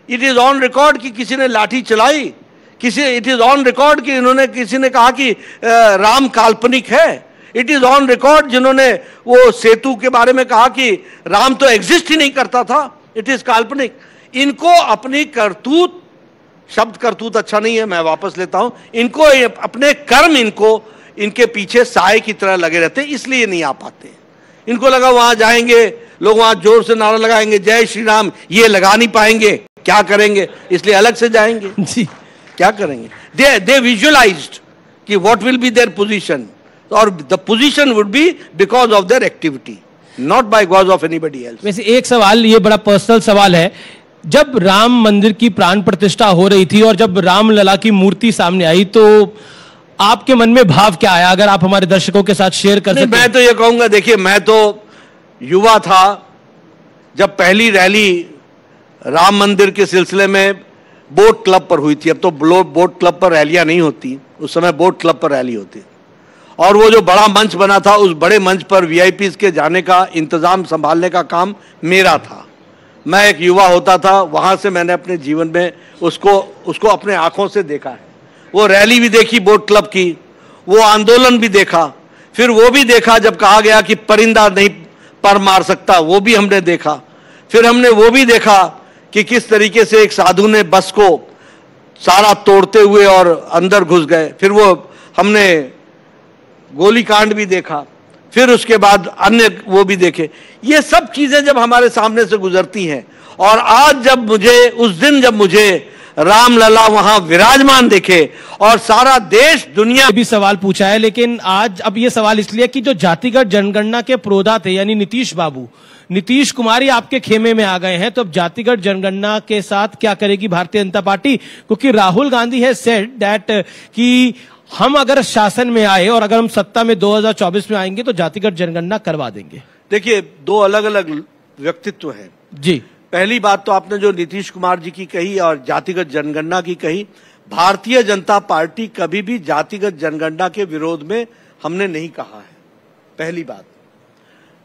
इट इज ऑन रिकॉर्ड कि किसी ने लाठी चलाई, इट इज ऑन रिकॉर्ड कि किसी ने कहा कि राम काल्पनिक है। इट इज ऑन रिकॉर्ड जिन्होंने वो सेतु के बारे में कहा कि राम तो एग्जिस्ट ही नहीं करता था, इट इज काल्पनिक। इनको अपनी करतूत, शब्द करतूत अच्छा नहीं है, मैं वापस लेता हूं, इनको अपने कर्म इनके पीछे साए की तरह लगे रहते, इसलिए नहीं आ पाते। इनको लगा वहां जाएंगे, लोग वहां जोर से नारा लगाएंगे जय श्री राम, ये लगा नहीं पाएंगे, क्या करेंगे, इसलिए अलग से जाएंगे। जी, क्या करेंगे? दे विजुअलाइज्ड कि what will be their position, और the position would be because of their activity, not because of anybody else. वैसे एक सवाल, ये बड़ा पर्सनल सवाल है, जब राम मंदिर की प्राण प्रतिष्ठा हो रही थी और जब रामलला की मूर्ति सामने आई तो आपके मन में भाव क्या आया, अगर आप हमारे दर्शकों के साथ शेयर कर सकते? मैं तो ये कहूंगा, देखिए मैं तो युवा था जब पहली रैली राम मंदिर के सिलसिले में बोट क्लब पर हुई थी। अब तो बोट क्लब पर रैलियां नहीं होती, उस समय बोट क्लब पर रैली होती, और वो जो बड़ा मंच बना था, उस बड़े मंच पर वीआईपीज़ के जाने का इंतजाम संभालने का काम मेरा था। मैं एक युवा होता था, वहां से मैंने अपने जीवन में उसको अपने आंखों से देखा है। वो रैली भी देखी बोट क्लब की, वो आंदोलन भी देखा, फिर वो भी देखा जब कहा गया कि परिंदा नहीं पर मार सकता, वो भी हमने देखा। फिर हमने वो भी देखा कि किस तरीके से एक साधु ने बस को सारा तोड़ते हुए और अंदर घुस गए। फिर वो हमने गोलीकांड भी देखा, फिर उसके बाद अन्य वो भी देखे। ये सब चीजें जब हमारे सामने से गुजरती हैं, और आज जब मुझे, उस दिन जब मुझे रामलला वहां विराजमान देखे और सारा देश दुनिया भी सवाल पूछा है, लेकिन आज अब ये सवाल इसलिए कि जो जातिगत जनगणना के प्रोदा थे यानी नीतीश बाबू, नीतीश कुमार ही आपके खेमे में आ गए हैं, तो अब जातिगत जनगणना के साथ क्या करेगी भारतीय जनता पार्टी? क्योंकि Rahul Gandhi has said that कि हम अगर शासन में आए और अगर हम सत्ता में 2024 में आएंगे तो जातिगत जनगणना करवा देंगे। देखिए, दो अलग अलग व्यक्तित्व हैं जी। पहली बात तो आपने जो नीतीश कुमार जी की कही और जातिगत जनगणना की कही, भारतीय जनता पार्टी कभी भी जातिगत जनगणना के विरोध में हमने नहीं कहा है, पहली बात।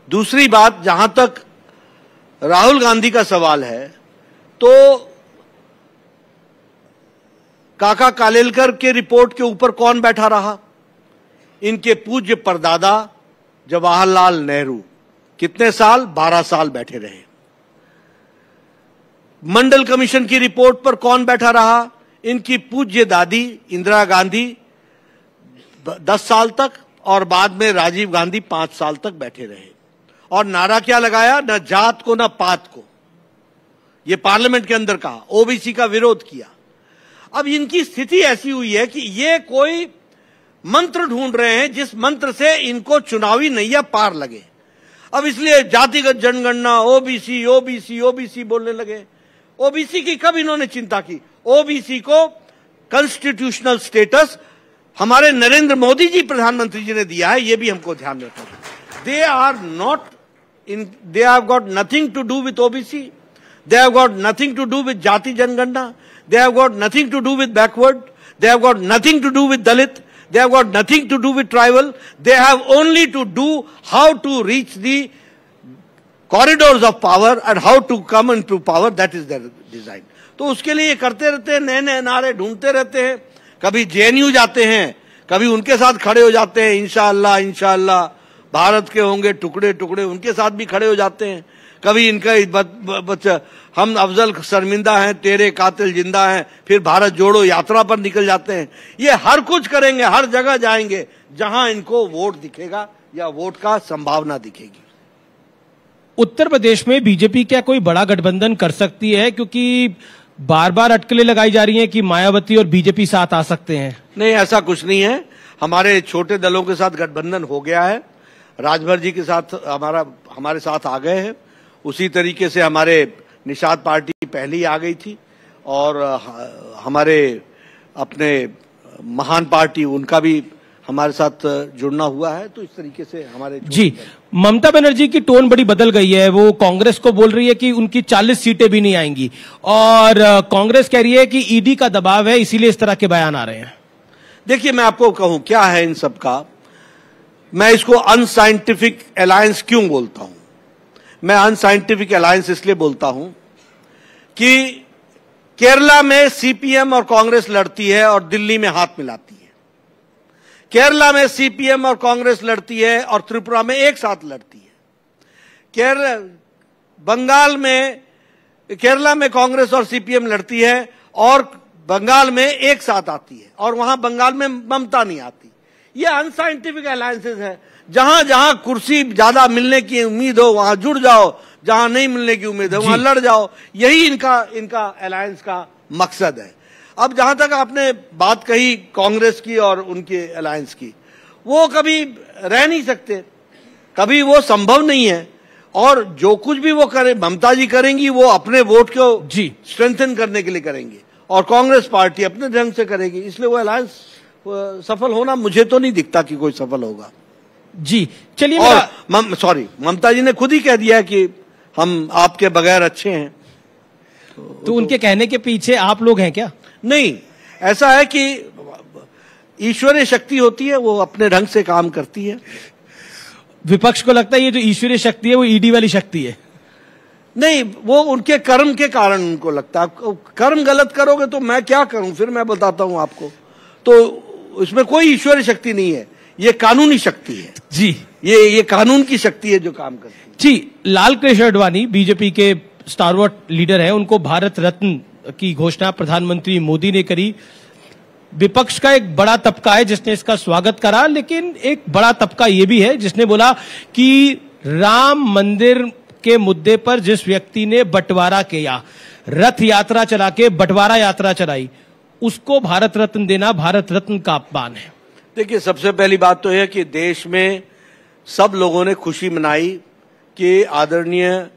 दूसरी बात, जहां तक राहुल गांधी का सवाल है, तो काका कालेलकर के रिपोर्ट के ऊपर कौन बैठा रहा? इनके पूज्य परदादा जवाहरलाल नेहरू कितने साल? 12 साल बैठे रहे। मंडल कमीशन की रिपोर्ट पर कौन बैठा रहा? इनकी पूज्य दादी इंदिरा गांधी 10 साल तक, और बाद में राजीव गांधी 5 साल तक बैठे रहे। और नारा क्या लगाया? न जात को न पात को, ये पार्लियामेंट के अंदर कहा, ओबीसी का विरोध किया। अब इनकी स्थिति ऐसी हुई है कि ये कोई मंत्र ढूंढ रहे हैं जिस मंत्र से इनको चुनावी नैया पार लगे। अब इसलिए जातिगत जनगणना, ओबीसी ओबीसी ओबीसी बोलने लगे। ओबीसी की कब इन्होंने चिंता की? ओबीसी को कॉन्स्टिट्यूशनल स्टेटस हमारे नरेंद्र मोदी जी प्रधानमंत्री जी ने दिया है, ये भी हमको ध्यान रखना है। They are not in, they have got nothing to do with OBC, they have got nothing to do with जाति जनगणना, they have got nothing to do with backward, they have got nothing to do with Dalit, they have got nothing to do with tribal, they have only to do how to reach the corridors of power and how to come into power, that is their design. तो उसके लिए ये करते रहते हैं, नए नए नारे ढूंढते रहते हैं। कभी जेएनयू जाते हैं, कभी उनके साथ खड़े हो जाते हैं, इंशाअल्लाह इंशाअल्लाह भारत के होंगे टुकड़े टुकड़े, उनके साथ भी खड़े हो जाते हैं। कभी इनका बच्चा, हम अफजल शर्मिंदा हैं, तेरे कातिल जिंदा हैं, फिर भारत जोड़ो यात्रा पर निकल जाते हैं। ये हर कुछ करेंगे, हर जगह जाएंगे जहां इनको वोट दिखेगा या वोट का संभावना दिखेगी। उत्तर प्रदेश में बीजेपी क्या कोई बड़ा गठबंधन कर सकती है? क्योंकि बार बार अटकलें लगाई जा रही हैं कि मायावती और बीजेपी साथ आ सकते हैं। नहीं, ऐसा कुछ नहीं है। हमारे छोटे दलों के साथ गठबंधन हो गया है। राजभर जी के साथ हमारे साथ आ गए हैं। उसी तरीके से हमारे निषाद पार्टी पहले ही आ गई थी, और हमारे अपने महान पार्टी उनका भी हमारे साथ जुड़ना हुआ है। तो इस तरीके से हमारे जी। ममता बनर्जी की टोन बड़ी बदल गई है, वो कांग्रेस को बोल रही है कि उनकी 40 सीटें भी नहीं आएंगी, और कांग्रेस कह रही है कि ईडी का दबाव है, इसीलिए इस तरह के बयान आ रहे हैं। देखिए, मैं आपको कहूं क्या है इन सब का, मैं इसको अनसाइंटिफिक अलायंस क्यों बोलता हूं। मैं अनसाइंटिफिक अलायंस इसलिए बोलता हूं कि केरला में सीपीएम और कांग्रेस लड़ती है और दिल्ली में हाथ मिलाती है। केरला में सीपीएम और कांग्रेस लड़ती है और त्रिपुरा में एक साथ लड़ती है। केरला में कांग्रेस और सीपीएम लड़ती है और बंगाल में एक साथ आती है, और वहां बंगाल में ममता नहीं आती। ये अनसाइंटिफिक अलायंसेस है। जहां जहां कुर्सी ज्यादा मिलने की उम्मीद हो वहां जुड़ जाओ, जहां नहीं मिलने की उम्मीद है वहां लड़ जाओ। यही इनका अलायंस का मकसद है। अब जहां तक आपने बात कही कांग्रेस की और उनके अलायंस की, वो कभी रह नहीं सकते, कभी वो संभव नहीं है। और जो कुछ भी वो करे, ममता जी करेंगी वो अपने वोट को स्ट्रेंथन करने के लिए करेंगे और कांग्रेस पार्टी अपने ढंग से करेगी, इसलिए वो अलायंस सफल होना मुझे तो नहीं दिखता कि कोई सफल होगा। जी चलिए। और सॉरी, ममता जी ने खुद ही कह दिया कि हम आपके बगैर अच्छे हैं, तो उनके कहने के पीछे आप लोग हैं क्या? नहीं, ऐसा है कि ईश्वरीय शक्ति होती है, वो अपने ढंग से काम करती है। विपक्ष को लगता है ये जो ईश्वरीय शक्ति है वो ईडी वाली शक्ति है। नहीं, वो उनके कर्म के कारण उनको लगता है। कर्म गलत करोगे तो मैं क्या करूं, फिर मैं बताता हूं आपको। तो इसमें कोई ईश्वरीय शक्ति नहीं है, ये कानूनी शक्ति है। जी, ये कानून की शक्ति है जो काम करती है। जी, लाल कृष्ण आडवाणी बीजेपी के स्टारवॉट लीडर हैं, उनको भारत रत्न की घोषणा प्रधानमंत्री मोदी ने करी। विपक्ष का एक बड़ा तबका है जिसने इसका स्वागत करा, लेकिन एक बड़ा तबका यह भी है जिसने बोला कि राम मंदिर के मुद्दे पर जिस व्यक्ति ने बंटवारा किया, रथ यात्रा चला के बंटवारा यात्रा चलाई, उसको भारत रत्न देना भारत रत्न का अपमान है। देखिए, सबसे पहली बात तो यह कि देश में सब लोगों ने खुशी मनाई कि आदरणीय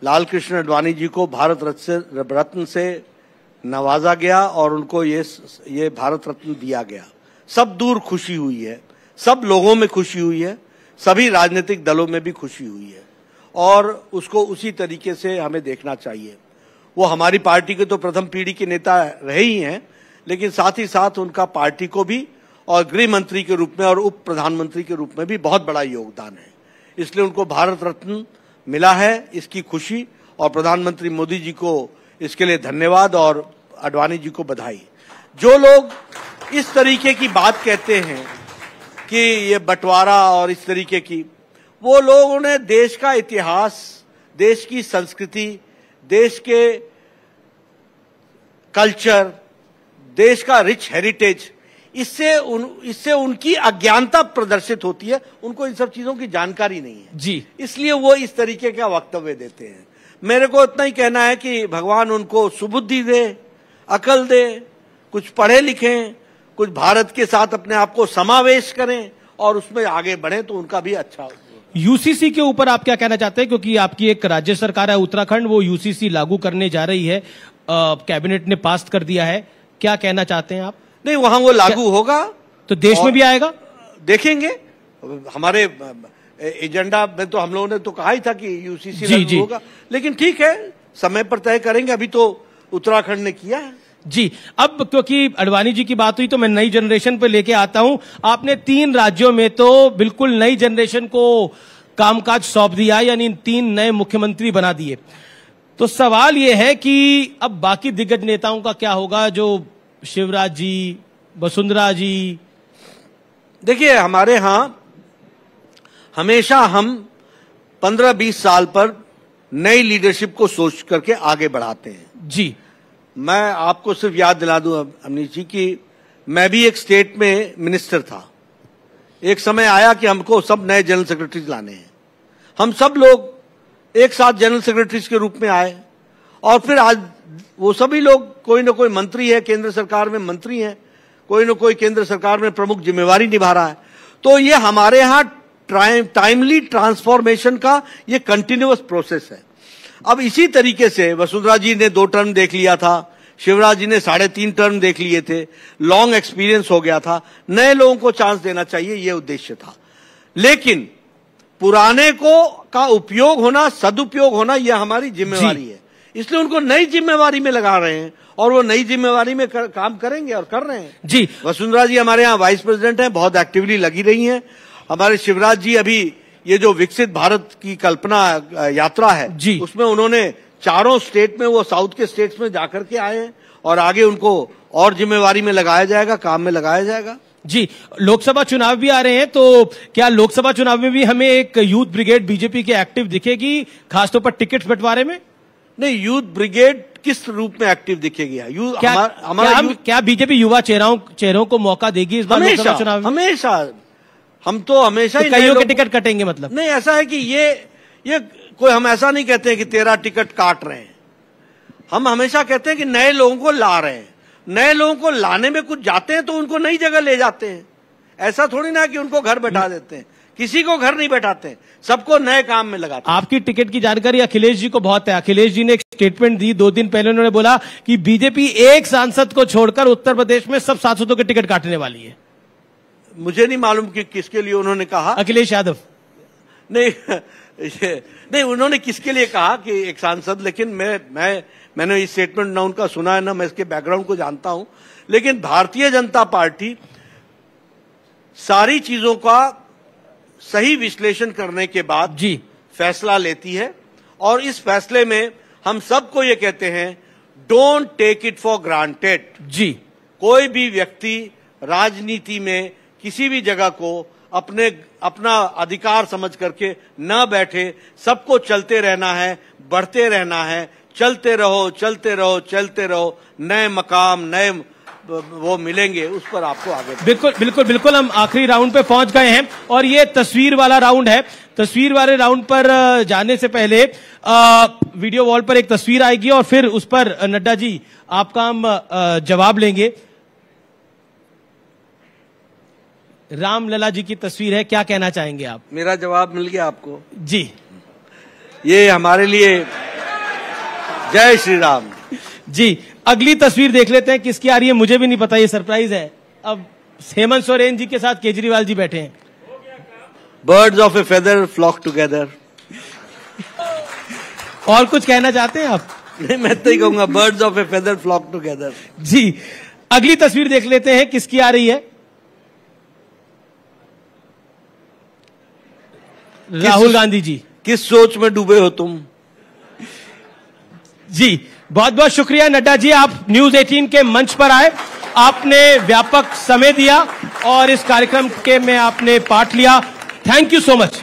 लाल कृष्ण आडवाणी जी को भारत रत्न से नवाजा गया और उनको ये भारत रत्न दिया गया। सब दूर खुशी हुई है, सब लोगों में खुशी हुई है, सभी राजनीतिक दलों में भी खुशी हुई है और उसको उसी तरीके से हमें देखना चाहिए। वो हमारी पार्टी के तो प्रथम पीढ़ी के नेता रहे ही हैं, लेकिन साथ ही साथ उनका पार्टी को भी और गृह मंत्री के रूप में और उप प्रधानमंत्री के रूप में भी बहुत बड़ा योगदान है, इसलिए उनको भारत रत्न मिला है। इसकी खुशी और प्रधानमंत्री मोदी जी को इसके लिए धन्यवाद और आडवाणी जी को बधाई। जो लोग इस तरीके की बात कहते हैं कि ये बंटवारा और इस तरीके की, वो लोगों ने देश का इतिहास, देश की संस्कृति, देश के कल्चर, देश का रिच हेरिटेज, इससे उनकी अज्ञानता प्रदर्शित होती है। उनको इन सब चीजों की जानकारी नहीं है जी, इसलिए वो इस तरीके का वक्तव्य देते हैं। मेरे को इतना ही कहना है कि भगवान उनको सुबुद्धि दे, अकल दे, कुछ पढ़े लिखें, कुछ भारत के साथ अपने आप को समावेश करें और उसमें आगे बढ़ें तो उनका भी अच्छा हो। यूसीसी के ऊपर आप क्या कहना चाहते हैं, क्योंकि आपकी एक राज्य सरकार है उत्तराखंड, वो यूसीसी लागू करने जा रही है, कैबिनेट ने पास कर दिया है, क्या कहना चाहते हैं आप? नहीं, वहां वो लागू होगा तो देश में भी आएगा, देखेंगे। हमारे एजेंडा में तो हम लोगों ने तो कहा ही था कि यूसीसी लागू होगा, लेकिन ठीक है, समय पर तय करेंगे। अभी तो उत्तराखंड ने किया है। जी, अब क्योंकि आडवाणी जी की बात हुई तो मैं नई जनरेशन पे लेके आता हूं। आपने 3 राज्यों में तो बिल्कुल नई जनरेशन को कामकाज सौंप दिया, यानी 3 नए मुख्यमंत्री बना दिए। तो सवाल यह है कि अब बाकी दिग्गज नेताओं का क्या होगा, जो शिवराज जी, वसुंधरा जी? देखिए, हमारे यहां हमेशा हम 15-20 साल पर नई लीडरशिप को सोच करके आगे बढ़ाते हैं। जी, मैं आपको सिर्फ याद दिला दूं अमनीश जी कि मैं भी एक स्टेट में मिनिस्टर था। एक समय आया कि हमको सब नए जनरल सेक्रेटरीज लाने हैं। हम सब लोग एक साथ जनरल सेक्रेटरीज के रूप में आए और फिर आज वो सभी लोग, कोई ना कोई मंत्री है, केंद्र सरकार में मंत्री है, कोई ना कोई केंद्र सरकार में प्रमुख जिम्मेवारी निभा रहा है। तो ये हमारे यहाँ टाइमली ट्रांसफॉर्मेशन का ये कंटिन्यूअस प्रोसेस है। अब इसी तरीके से वसुंधरा जी ने 2 टर्म देख लिया था, शिवराज जी ने 3.5 टर्म देख लिए थे, लॉन्ग एक्सपीरियंस हो गया था। नए लोगों को चांस देना चाहिए, ये उद्देश्य था। लेकिन पुराने को का उपयोग होना, सदुपयोग होना, यह हमारी जिम्मेवारी है, इसलिए उनको नई जिम्मेवारी में लगा रहे हैं और वो नई जिम्मेवारी में काम करेंगे और कर रहे हैं। जी, वसुंधरा जी हमारे यहाँ वाइस प्रेसिडेंट हैं, बहुत एक्टिवली लगी रही हैं। हमारे शिवराज जी अभी ये जो विकसित भारत की कल्पना यात्रा है जी, उसमें उन्होंने 4 स्टेट में, वो साउथ के स्टेट्स में जाकर के आए हैं और आगे उनको और जिम्मेवारी में लगाया जाएगा, काम में लगाया जाएगा। जी, लोकसभा चुनाव भी आ रहे हैं, तो क्या लोकसभा चुनाव में भी हमें एक यूथ ब्रिगेड बीजेपी की एक्टिव दिखेगी, खासतौर पर टिकट बंटवारे में? नहीं, यूथ ब्रिगेड किस रूप में एक्टिव दिखेगी? क्या बीजेपी युवा चेहरों को मौका देगी इस बार लोकसभा चुनाव में? हमेशा, हम तो हमेशा ही कईयों के टिकट कटेंगे, मतलब नहीं, ऐसा है कि ये कोई, हम ऐसा नहीं कहते हैं कि तेरा टिकट काट रहे हैं। हम हमेशा कहते हैं कि नए लोगों को ला रहे हैं। नए लोगों को लाने में कुछ जाते हैं तो उनको नई जगह ले जाते हैं। ऐसा थोड़ी ना कि उनको घर बैठा देते हैं, किसी को घर नहीं बैठाते, सबको नए काम में लगाते हैं। आपकी टिकट की जानकारी अखिलेश जी को बहुत है। अखिलेश जी ने एक स्टेटमेंट दी 2 दिन पहले, उन्होंने बोला कि बीजेपी एक सांसद को छोड़कर उत्तर प्रदेश में सब सांसदों के टिकट काटने वाली है। मुझे नहीं मालूम कि किसके लिए उन्होंने कहा। अखिलेश यादव नहीं, उन्होंने किसके लिए कहा कि एक सांसद, लेकिन मैंने इस स्टेटमेंट ना उनका सुना है, ना मैं इसके बैकग्राउंड को जानता हूं। लेकिन भारतीय जनता पार्टी सारी चीजों का सही विश्लेषण करने के बाद जी फैसला लेती है, और इस फैसले में हम सबको ये कहते हैं, don't take it for granted. जी, कोई भी व्यक्ति राजनीति में किसी भी जगह को अपना अधिकार समझ करके न बैठे। सबको चलते रहना है, बढ़ते रहना है, चलते रहो चलते रहो चलते रहो, नए मकाम नए वो मिलेंगे, उस पर आपको आगे। बिल्कुल बिल्कुल बिल्कुल, हम आखिरी राउंड पे पहुंच गए हैं और ये तस्वीर वाला राउंड है। तस्वीर वाले राउंड पर जाने से पहले वीडियो वॉल पर एक तस्वीर आएगी और फिर उस पर नड्डा जी आपका हम जवाब लेंगे। रामलला जी की तस्वीर है, क्या कहना चाहेंगे आप? मेरा जवाब मिल गया आपको जी। ये हमारे लिए जय श्री राम जी। अगली तस्वीर देख लेते हैं, किसकी आ रही है मुझे भी नहीं पता, ये सरप्राइज है। अब हेमंत सोरेन जी के साथ केजरीवाल जी बैठे हैं। Birds of a feather flock together. और कुछ कहना चाहते हैं आप? नहीं, मैं तो ही कहूंगा birds of a feather flock together. जी, अगली तस्वीर देख लेते हैं, किसकी आ रही है? राहुल गांधी जी। किस सोच में डूबे हो तुम? जी, बहुत बहुत शुक्रिया नड्डा जी, आप न्यूज 18 के मंच पर आए, आपने व्यापक समय दिया और इस कार्यक्रम के में आपने पार्ट लिया। Thank you so much.